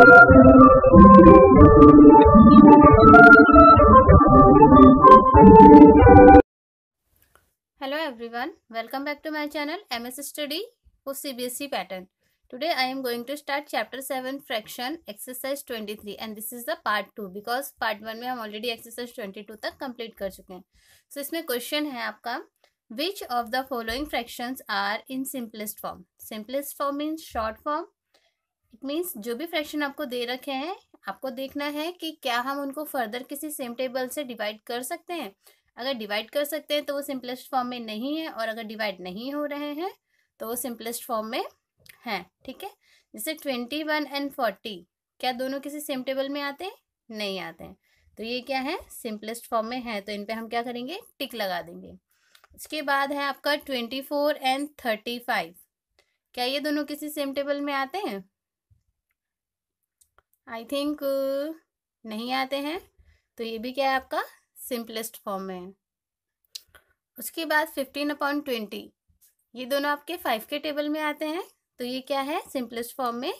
Hello everyone, welcome back to my channel MS Study for CBSE pattern. Today I am going to start chapter 7 fraction exercise 23 and this is the part 2 because part 1 में हम already exercise 22 तक complete कर चुके हैं. So इसमें question है आपका which of the following fractions are in simplest form. Simplest form means short form. It means जो भी fraction आपको दे रखे हैं आपको देखना है कि क्या हम उनको further किसी same table से divide कर सकते हैं. अगर डिवाइड कर सकते हैं तो वो सिंपलेस्ट फॉर्म में नहीं है और अगर डिवाइड नहीं हो रहे हैं तो वो सिंपलेस्ट फॉर्म में है. ठीक है, जैसे 21 एंड 40 क्या दोनों किसी सेम टेबल में आते हैं? नहीं आते हैं, तो ये क्या है? सिंपलेस्ट फॉर्म में है, तो इन पे हम क्या करेंगे? टिक लगा देंगे. उसके बाद है आपका 24 एंड 35 क्या ये दोनों किसी सेम टेबल में आते हैं? आई थिंक नहीं आते हैं, तो ये भी क्या है आपका? सिंपलेस्ट फॉर्म में है. उसके बाद 15/20 ये दोनों आपके 5 के टेबल में आते हैं, तो ये क्या है? सिंपलेस्ट फॉर्म में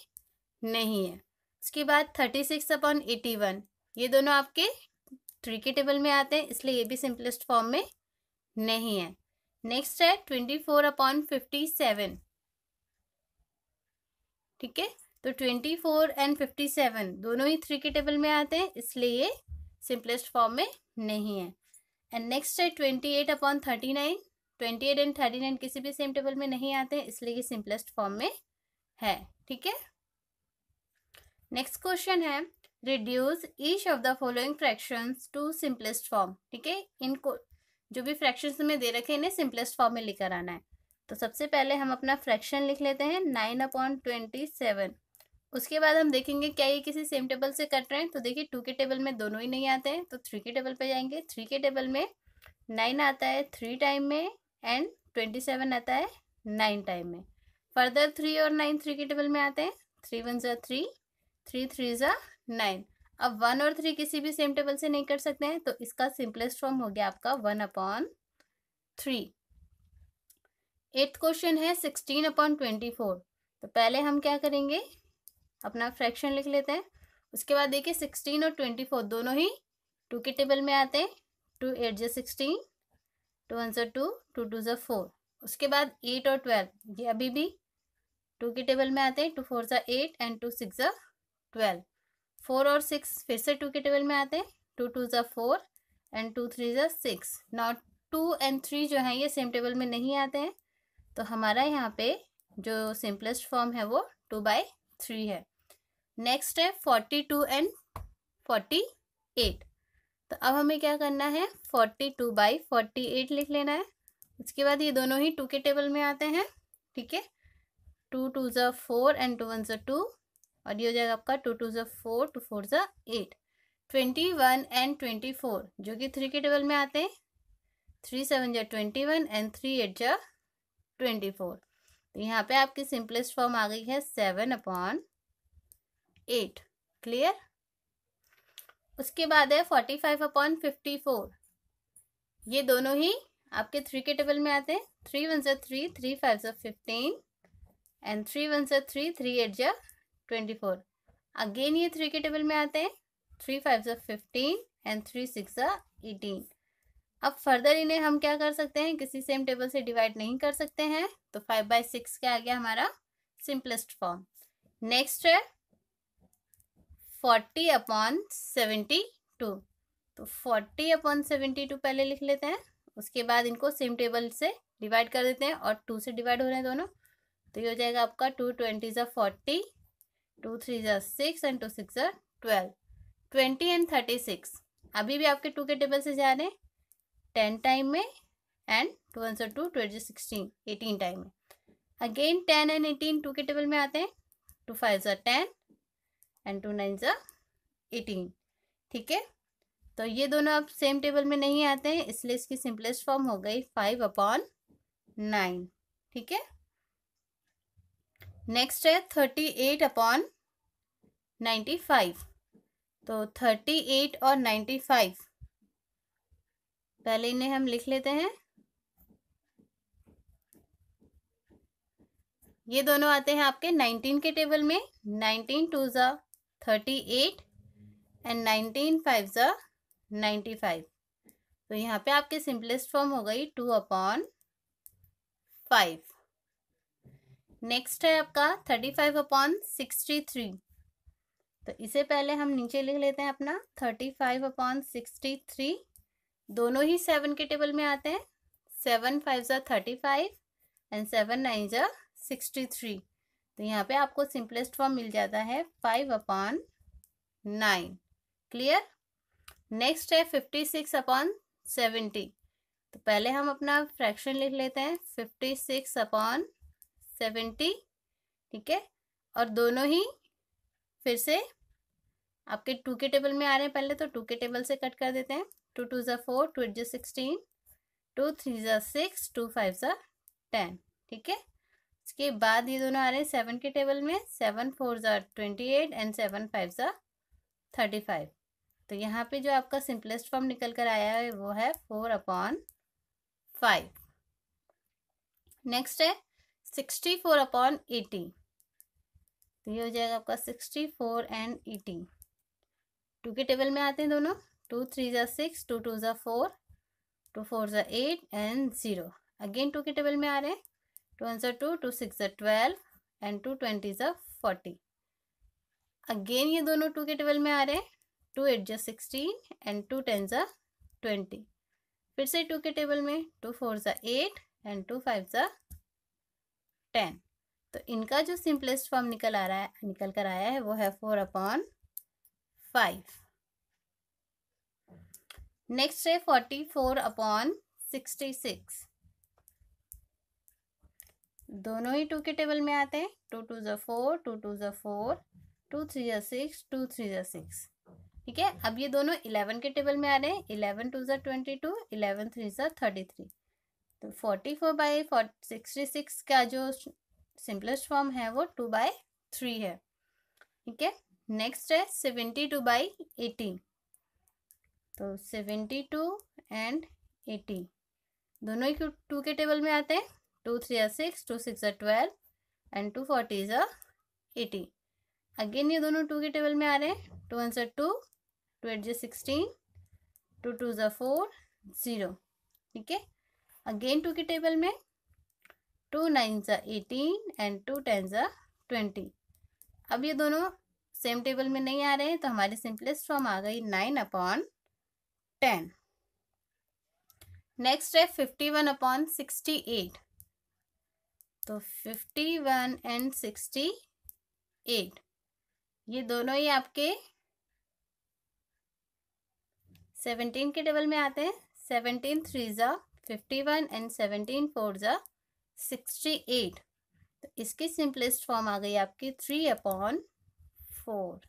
नहीं है. उसके बाद 36/81 ये दोनों आपके 3 के टेबल में आते हैं, इसलिए ये भी सिंपलेस्ट फॉर्म में नहीं है. नेक्स्ट है 24/57. ठीक है, तो 24 एंड 57 दोनों ही 3 के टेबल में आते हैं, इसलिए ये सिंपलेस्ट फॉर्म में नहीं है. एंड नेक्स्ट है 28/39. 28 एंड 39 किसी भी सेम टेबल में नहीं आते हैं, इसलिए ये सिंपलेस्ट फॉर्म में है. ठीक है, नेक्स्ट क्वेश्चन है reduce each of the following fractions to simplest form. ठीक है, इनको जो भी फ्रैक्शंस में दे रखे हैं इन्हें सिंपलेस्ट फॉर्म में लेकर आना है. तो सबसे पहले हम अपना फ्रैक्शन लिख लेते हैं 9/27. उसके बाद हम देखेंगे क्या ये किसी सेम टेबल से कट रहे हैं. तो देखिए 2 के टेबल में दोनों ही नहीं आते हैं, तो 3 के टेबल पे जाएंगे. 3 के टेबल में 9 आता है 3 टाइम में एंड 27 आता है 9 टाइम में. फर्दर 3 और 9 3 के टेबल में आते हैं. 3 1 ज़ा 3, 3 3 ज़ा 9. अब 1 और 3 किसी भी सेम टेबल से नहीं कर सकते हैं, तो इसका सिंपलेस्ट फॉर्म हो गया आपका 1/3. 8th क्वेश्चन है 16/24. तो पहले हम क्या करेंगे? अपना फ्रैक्शन लिख लेते हैं. उसके बाद देखिए 16 और 24 दोनों ही 2 के टेबल में आते हैं. 2 8 ज़ा 16, 2 1 ज़ा 2, 2 2 ज़ा 4. उसके बाद 8 और 12 ये अभी भी 2 के टेबल में आते हैं. 2 4 ज़ा 8 एंड 2 6 ज़ा 12. 4 और 6 फिर से 2 के टेबल में आते हैं. 2 2 ज़ा 4 एंड 2 3 ज़ा 6. नॉट 2 एंड 3 जो है ये सेम टेबल में नहीं आते हैं, तो हमारा यहाँ पे जो सिंपलेस्ट फॉर्म है वो 2/3 है. नेक्स्ट है 42 एंड 48. तो अब हमें क्या करना है? 42/48 लिख लेना है. उसके बाद ये दोनों ही 2 के टेबल में आते हैं. ठीक है, 2 2 ज़ा 4 एंड 2 1 ज़ा 2 और ये हो जाएगा आपका 2 2 ज़ा 4, 2 4 ज़ा 8. 21 एंड 24 जो कि 3 के टेबल में आते हैं. 3 7 ज़ा 21 एंड 3 8 ज़ा 24. तो यहाँ पे आपकी सिंपलेस्ट फॉर्म आ गई है 7/8. क्लियर? उसके बाद है 45/54. ये दोनों ही आपके 3 के टेबल में आते हैं. 3 1 ज़ा 3, 3 5 ज़ा 15 एंड 3 1 ज़ा 3, 3 8 ज़ा 24. अगेन ये 3 के टेबल में आते हैं. 3 5 ज़ा 15 एंड 3 6 ज़ा 18. अब फर्दर इन्हें हम क्या कर सकते हैं? किसी सेम टेबल से डिवाइड नहीं कर सकते हैं, तो 5/6 क्या आ गया हमारा सिंपलेस्ट फॉर्म. नेक्स्ट है 40/72. तो 40/72 पहले लिख लेते हैं. उसके बाद इनको सेम टेबल से डिवाइड कर देते हैं और 2 से डिवाइड हो रहे हैं दोनों, तो ये हो जाएगा आपका 2 20 ज़ा 40, 2 3 ज़ा 6 एंड 2 6 ज़ा 12. 20 एंड 36 अभी भी आपके 2 के टेबल से जा रहे हैं 10 टाइम में एंड 2 1 ज़ा 2, 2 8 ज़ा 16, 18 टाइम में. अगेन 10 एंड 18 2 के टेबल में आते हैं. 2 5 ज़ा 10 एंड 2 9 ज़ा 18. ठीक है, तो ये दोनों अब सेम टेबल में नहीं आते हैं, इसलिए इसकी सिंपलेस्ट फॉर्म हो गई 5/9. ठीक है, नेक्स्ट है 38/95. तो 38 और 95 पहले इन्हें हम लिख लेते हैं. ये दोनों आते हैं आपके 19 के टेबल में. 19 2 ज़ा 38 एंड 19 5 ज़ा 95। तो यहाँ पे आपके सिंपलेस्ट फॉर्म हो गई 2/5। नेक्स्ट है आपका 35/63। तो इसे पहले हम नीचे लिख लेते हैं अपना 35/63। दोनों ही 7 के टेबल में आते हैं। 7 5 ज़ा 35 एंड 7 9 ज़ा 63। तो यहाँ पे आपको सिंपलेस्ट फॉर्म मिल जाता है 5/9। क्लियर। नेक्स्ट है 56/70। तो पहले हम अपना फ्रैक्शन लिख लेते हैं 56/70। ठीक है, और दोनों ही फिर से आपके 2 के टेबल में आ रहे हैं। पहले तो 2 के टेबल से कट कर देते हैं। 2 2 ज़ा 4, 2 8 ज़ा 16, 2 3 ज़ा 6, 2 5 ज़ा 10। ठीक है, इसके बाद ये दोनों आ रहे हैं 7 के टेबल में। 7 4 ज़ा 28 एंड 7 5 ज़ा 35। तो यहाँ पे जो आपका सिंपलेस्ट फॉर्म निकल कर आया है वो है 4/5। नेक्स्ट है 64/80। तो ये हो जाएगा आपका 64 एंड 80। 2 के टेबल में आते हैं दोनों। 2 3 ज़ा 6, 2 2 ज़ा 4, 2 4 ज़ा 8 एंड 0। अगेन 2 के टेबल में आ रहे हैं। 2 1 ज़ा 2, 2 6 ज़ा 12 एंड 2 20 ज़ा 40। अगेन ये दोनों 2 के टेबल में आ रहे हैं। 2 8 ज़ा 16 एंड 2 10 ज़ा 20। फिर से 2 के टेबल में 2 4 ज़ा 8 एंड 2 5 ज़ा 10। तो इनका जो सिंपलेस्ट फॉर्म निकल कर आया है वो है 4/5। नेक्स्ट है 44/66। दोनों ही 2 के टेबल में आते हैं। 2 2 ज़ा 4, 2 2 ज़ा 4, 2 3 ज़ा 6, 2 3 ज़ा 6। ठीक है, अब ये दोनों 11 के टेबल में आ रहे हैं। 11 2 ज़ा 22, 11 3 ज़ा 33। तो 44/66 का जो सिंपलेस्ट फॉर्म है वो 2/3 है। ठीक है, नेक्स्ट है 72/80। तो 72 एंड 80 दोनों ही 2 के टेबल में आते हैं। 2 3 ज़ा 6, 2 6 ज़ा 12 एंड 2 40 ज़ा 80। अगेन ये दोनों 2 के टेबल में आ रहे हैं। 2 1 ज़ा 2, 2 8 ज़ा 16, 2 2 ज़ा 4, 0। ठीक है, अगेन 2 के टेबल में 2 9 ज़ा 18 एंड 2 10 ज़ा 20। अब ये दोनों सेम टेबल में नहीं आ रहे हैं, तो हमारी सिंपलेस्ट फॉर्म आ गई 9/10। नेक्स्ट है 51/68। तो 51 एंड 68 ये दोनों ही आपके 17 के टेबल में आते हैं। 17 3 ज़ा 51 एंड 17 4 ज़ा 68। तो इसकी सिंपलेस्ट फॉर्म आ गई आपकी 3/4।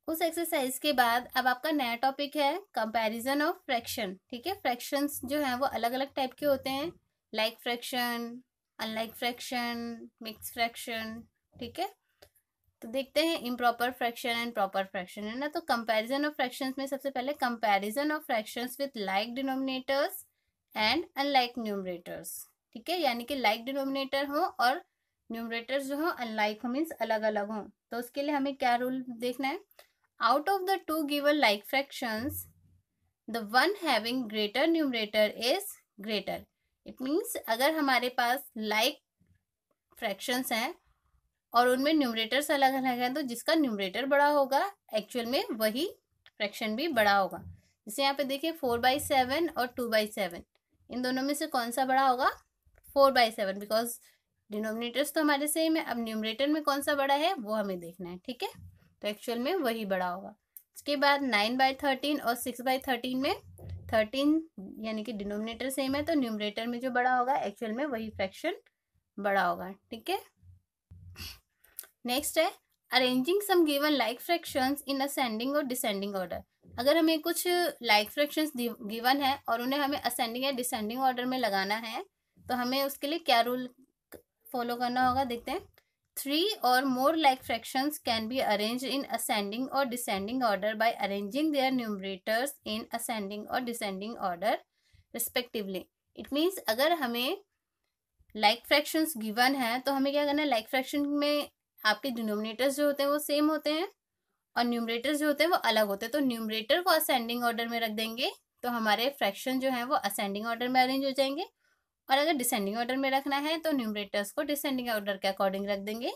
उस एक्सरसाइज के बाद अब आपका नया टॉपिक है कंपैरिजन ऑफ फ्रैक्शन। ठीक है, फ्रैक्शंस जो हैं वो अलग अलग टाइप के होते हैं, like fraction, unlike fraction, mix fraction. ठीक है, तो देखते हैं improper fraction and proper fraction, है ना। तो कंपैरिजन ऑफ फ्रैक्शंस में सबसे पहले comparison of fractions with like denominators and unlike numerators. ठीक है, यानी कि लाइक डिनोमिनेटर हो और न्यूमरेटर्स जो हो अनलाइक हो, मीन्स अलग अलग हो। तो उसके लिए हमें क्या रूल देखना है। Out of the two given like fractions, the one having greater numerator is greater. It means अगर हमारे पास like fractions हैं और उनमें न्यूमरेटर्स अलग अलग हैं, तो जिसका न्यूमरेटर बड़ा होगा एक्चुअल में वही फ्रैक्शन भी बड़ा होगा। जैसे यहाँ पे देखिए 4/7 और 2/7, इन दोनों में से कौन सा बड़ा होगा? 4/7, बिकॉज डिनोमिनेटर्स तो हमारे सेम है। अब न्यूमरेटर में कौन सा बड़ा है वो हमें देखना है। ठीक है, तो एक्चुअल में वही बड़ा होगा। इसके बाद 9/13 और 6/13 में 13 यानी कि डिनोमिनेटर सेम है, तो न्यूमरेटर में जो बड़ा होगा एक्चुअल में वही फ्रैक्शन बड़ा होगा। ठीक है, नेक्स्ट है arranging some given like fractions in ascending और डिसेंडिंग ऑर्डर। अगर हमें कुछ लाइक फ्रैक्शंस गिवन है और उन्हें हमें असेंडिंग या डिसेंडिंग ऑर्डर में लगाना है, तो हमें उसके लिए क्या रूल फॉलो करना होगा, देखते हैं। 3 or more like fractions can be arranged in ascending or descending order by arranging their numerators in ascending or descending order respectively. It means अगर हमें like fractions given है तो हमें क्या करना है, like fraction में आपके डिनोमिनेटर्स जो होते हैं वो सेम होते हैं और न्यूमरेटर्स जो होते हैं वो अलग होते हैं। तो न्यूमरेटर को असेंडिंग ऑर्डर में रख देंगे तो हमारे फ्रैक्शन जो है वो असेंडिंग ऑर्डर में अरेंज हो जाएंगे, और अगर डिसेंडिंग ऑर्डर में रखना है तो न्यूमरेटर्स को डिसेंडिंग ऑर्डर के अकॉर्डिंग रख देंगे,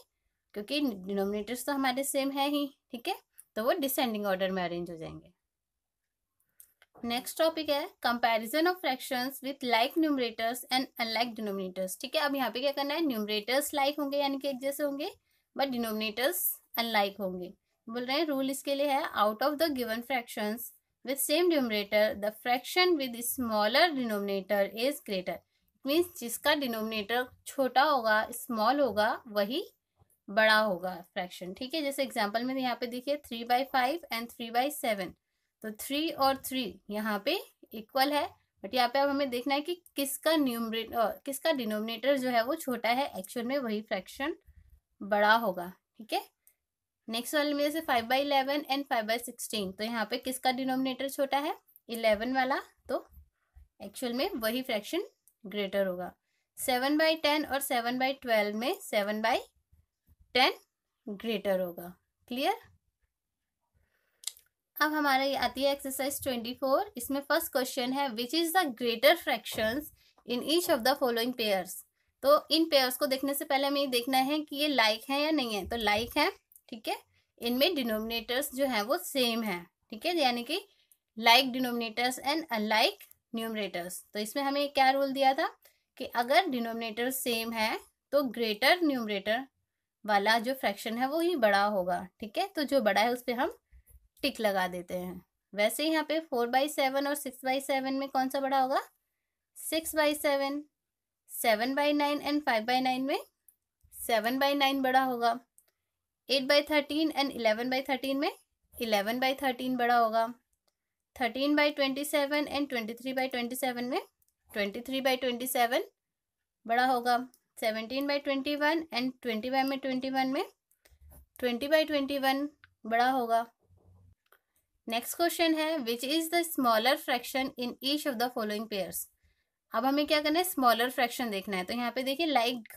क्योंकि डिनोमिनेटर्स तो हमारे सेम है ही, ठीक है, तो वो डिसेंडिंग ऑर्डर में अरेंज हो जाएंगे। नेक्स्ट टॉपिक है comparison of fractions with like numerators and unlike denominators. ठीक है, अब यहाँ पे क्या करना है, न्यूमरेटर्स लाइक होंगे यानी कि एक जैसे होंगे, बट डिनोमिनेटर्स अनलाइक होंगे। बोल रहे हैं रूल इसके लिए है, out of the given fractions with same numerator the fraction with smaller denominator is greater. Means जिसका डिनोमिनेटर छोटा होगा, स्मॉल होगा, वही बड़ा होगा फ्रैक्शन। ठीक है, जैसे एग्जाम्पल में यहाँ पे देखिए 3/5 एंड 3/7, तो 3 और 3 यहाँ पे इक्वल है, बट यहाँ पे अब हमें देखना है कि किसका किसका डिनोमिनेटर जो है वो छोटा है, एक्चुअल में वही फ्रैक्शन बड़ा होगा। ठीक है, नेक्स्ट वाले में जैसे 5/11 एंड 5/16, तो यहाँ पे किसका डिनोमिनेटर छोटा है, 11 वाला, तो एक्चुअल में वही फ्रैक्शन ग्रेटर होगा। 7/10 और 7/12 में 7/10 ग्रेटर होगा। क्लियर। अब हमारा ये आती है एक्सरसाइज 24। इसमें फर्स्ट क्वेश्चन है which is the greater fractions in each of the following pairs. तो इन पेयर्स को देखने से पहले हमें ये देखना है कि ये लाइक है या नहीं है, तो लाइक है। ठीक है, इनमें डिनोमिनेटर्स जो है वो सेम है। ठीक है, यानी कि like denominators and unlike numerators. तो इसमें हमें क्या रूल दिया था कि अगर डिनोमिनेटर सेम है तो ग्रेटर न्यूमरेटर वाला जो फ्रैक्शन है वो ही बड़ा होगा। ठीक है, तो जो बड़ा है उस पर हम टिक लगा देते हैं। वैसे यहाँ पे 4/7 और 6/7 में कौन सा बड़ा होगा, 6/7। 7/9 एंड 5/9 में 7/9 बड़ा होगा। 8/13 एंड 11/13 में 11/13 बड़ा होगा। 13/27 एंड 23/27 में 23/27 बड़ा होगा। 17/21 एंड 20/21 में 20/21 बड़ा होगा। नेक्स्ट क्वेश्चन है which is the smaller fraction in each of the following pairs. अब हमें क्या करना है, स्मॉलर फ्रैक्शन देखना है। तो यहाँ पे देखिए लाइक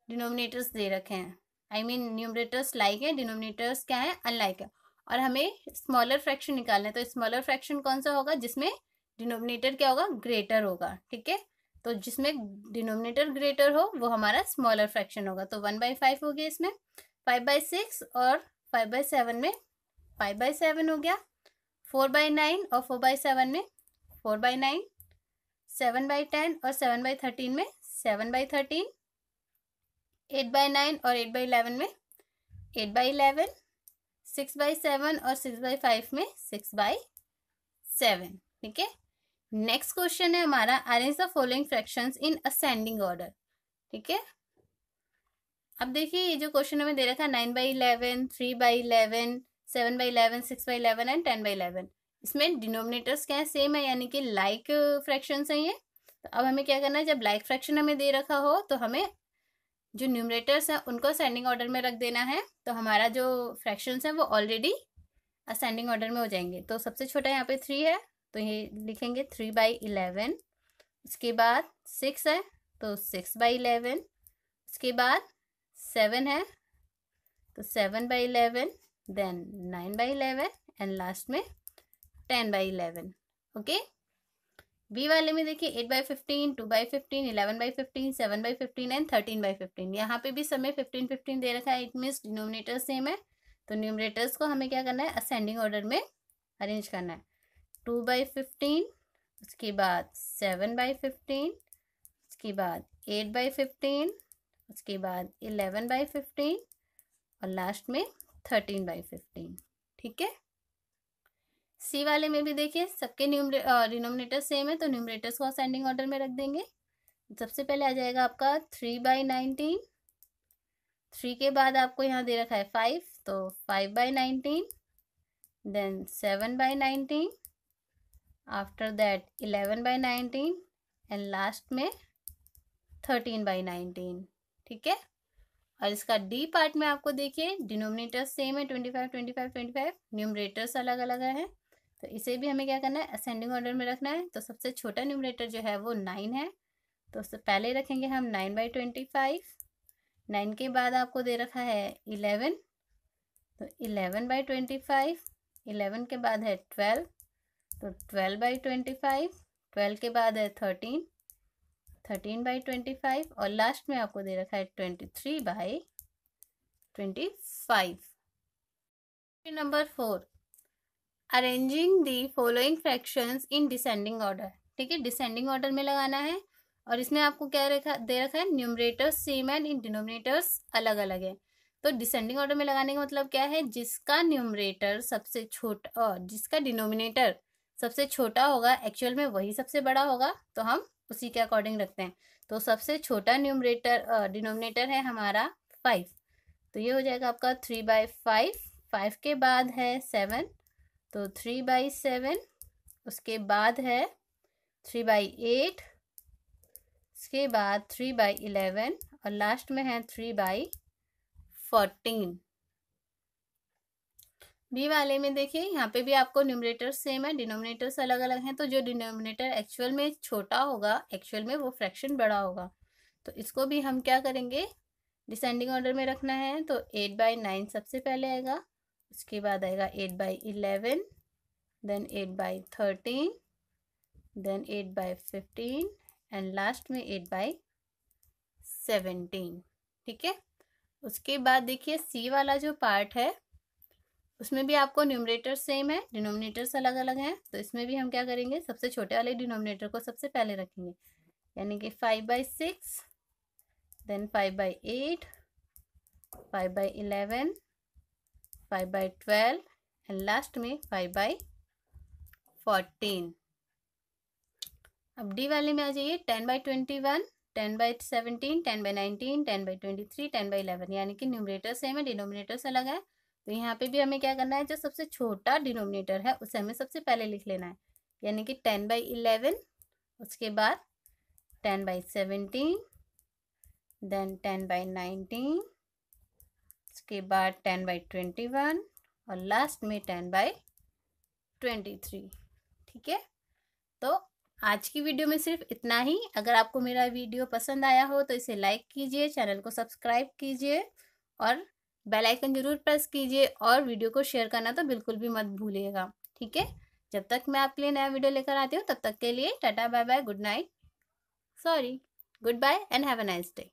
डिनोमिनेटर्स दे रखे हैं, आई मीन न्यूमरेटर्स लाइक है, डिनोमिनेटर्स क्या है, अनलाइक है, और हमें स्मॉलर फ्रैक्शन निकालना है। तो स्मॉलर फ्रैक्शन कौन सा होगा, जिसमें डिनोमिनेटर क्या होगा, ग्रेटर होगा। ठीक है, तो जिसमें डिनोमिनेटर ग्रेटर हो वो हमारा स्मॉलर फ्रैक्शन होगा। तो 1/5 हो गया इसमें, 5/6 और 5/7 में 5/7 हो गया। 4/9 और 4/7 में 4/9। 7/10 और 7/13 में 7/13। 8/9 और 8/11 में 8/11। 6/7 और 6/5 में 6/7। ठीक है, नेक्स्ट क्वेश्चन है हमारा arrange the following fractions in ascending order. ठीक है, अब देखिए ये जो क्वेश्चन हमें दे रखा है 9/11, 3/11, 7/11, 6/11 एंड 10/11, इसमें डिनोमिनेटर्स क्या है, सेम है, यानी कि लाइक फ्रैक्शंस हैं ये। तो अब हमें क्या करना है, जब लाइक फ्रैक्शन हमें दे रखा हो तो हमें जो न्यूमरेटर्स हैं उनको असेंडिंग ऑर्डर में रख देना है, तो हमारा जो फ्रैक्शंस हैं वो ऑलरेडी असेंडिंग ऑर्डर में हो जाएंगे। तो सबसे छोटा यहाँ पे 3 है, तो ये लिखेंगे 3/11। उसके बाद 6 है तो 6/11। उसके बाद 7 है तो 7/11, देन 9/11 एंड लास्ट में 10/11। ओके, बी वाले में देखिए 8/15, 2/15, 11/15, 7/15 एंड 13/15। यहाँ पे भी समय 15-15 दे रखा है, इट मीन्स डिनोमिनेटर सेम है। तो न्यूमरेटर्स को हमें क्या करना है, असेंडिंग ऑर्डर में अरेंज करना है। 2/15, उसके बाद 7/15, उसके बाद 8/15, उसके बाद 11/15 और लास्ट में 13/15। ठीक है, सी वाले में भी देखिए सबके डिनोमिनेटर सेम है, तो न्यूमरेटर्स को असेंडिंग ऑर्डर में रख देंगे। सबसे पहले आ जाएगा आपका 3/19। 3 के बाद आपको यहाँ दे रखा है 5, तो 5/19, then 7/19, after that 11/19 and last में 13/19। ठीक है, और इसका डी पार्ट में आपको देखिए डिनोमिनेटर्स सेम है, 25, 25, 25, न्यूमरेटर्स अलग अलग है। तो इसे भी हमें क्या करना है, असेंडिंग ऑर्डर में रखना है। तो सबसे छोटा न्यूमरेटर जो है वो 9 है, तो उससे पहले रखेंगे हम 9/25, 9 के बाद आपको दे रखा है 11, तो 11/25, 11 के बाद है 12, तो 12/25, 12 के बाद है 13, 13/25 और लास्ट में आपको दे रखा है 23/25। Number 4, arranging the following fractions in descending order. ठीक है, डिसेंडिंग ऑर्डर में लगाना है और इसमें आपको क्या दे रखा है, numerators same and in denominators अलग अलग है। तो डिसेंडिंग ऑर्डर में लगाने का मतलब क्या है, जिसका न्यूमरेटर सबसे छोटा और जिसका डिनोमिनेटर सबसे छोटा होगा एक्चुअल में वही सबसे बड़ा होगा, तो हम उसी के अकॉर्डिंग रखते हैं। तो सबसे छोटा न्यूमरेटर डिनोमिनेटर है हमारा 5, तो ये हो जाएगा आपका 3/5। 5 के बाद है 7, तो 3/7, उसके बाद है 3/8, उसके बाद 3/11 और लास्ट में है 3/14। बी वाले में देखिए यहाँ पे भी आपको न्यूमरेटर सेम है, डिनोमिनेटर्स अलग अलग हैं, तो जो डिनोमिनेटर एक्चुअल में छोटा होगा एक्चुअल में वो फ्रैक्शन बड़ा होगा। तो इसको भी हम क्या करेंगे, डिसेंडिंग ऑर्डर में रखना है। तो 8/9 सबसे पहले आएगा, उसके बाद आएगा 8/11, देन 8/13, देन 8/15 एंड लास्ट में 8/17। ठीक है, उसके बाद देखिए सी वाला जो पार्ट है उसमें भी आपको न्यूमरेटर सेम है, डिनोमिनेटर्स अलग अलग हैं, तो इसमें भी हम क्या करेंगे, सबसे छोटे वाले डिनोमिनेटर को सबसे पहले रखेंगे, यानी कि 5/6, देन 5/8, 5/11, 5/12 एंड लास्ट में 5/14। अब डी वाले में आ जाइए, 10/21, 10/17, 10/19, 10/23, 10/11, यानी कि न्यूमरेटर सेम है, डिनोमिनेटर्स अलग है। तो यहाँ पे भी हमें क्या करना है, जो सबसे छोटा डिनोमिनेटर है उसे हमें सबसे पहले लिख लेना है, यानी कि 10/11, उसके बाद 10/17, देन 10/19, उसके बाद 10/21 और लास्ट में 10/23। ठीक है, तो आज की वीडियो में सिर्फ इतना ही। अगर आपको मेरा वीडियो पसंद आया हो तो इसे लाइक कीजिए, चैनल को सब्सक्राइब कीजिए और बेल आइकन जरूर प्रेस कीजिए और वीडियो को शेयर करना तो बिल्कुल भी मत भूलिएगा। ठीक है, जब तक मैं आपके लिए नया वीडियो लेकर आती हूँ तब तक के लिए tata bye bye, good night, sorry, good bye and have a nice day.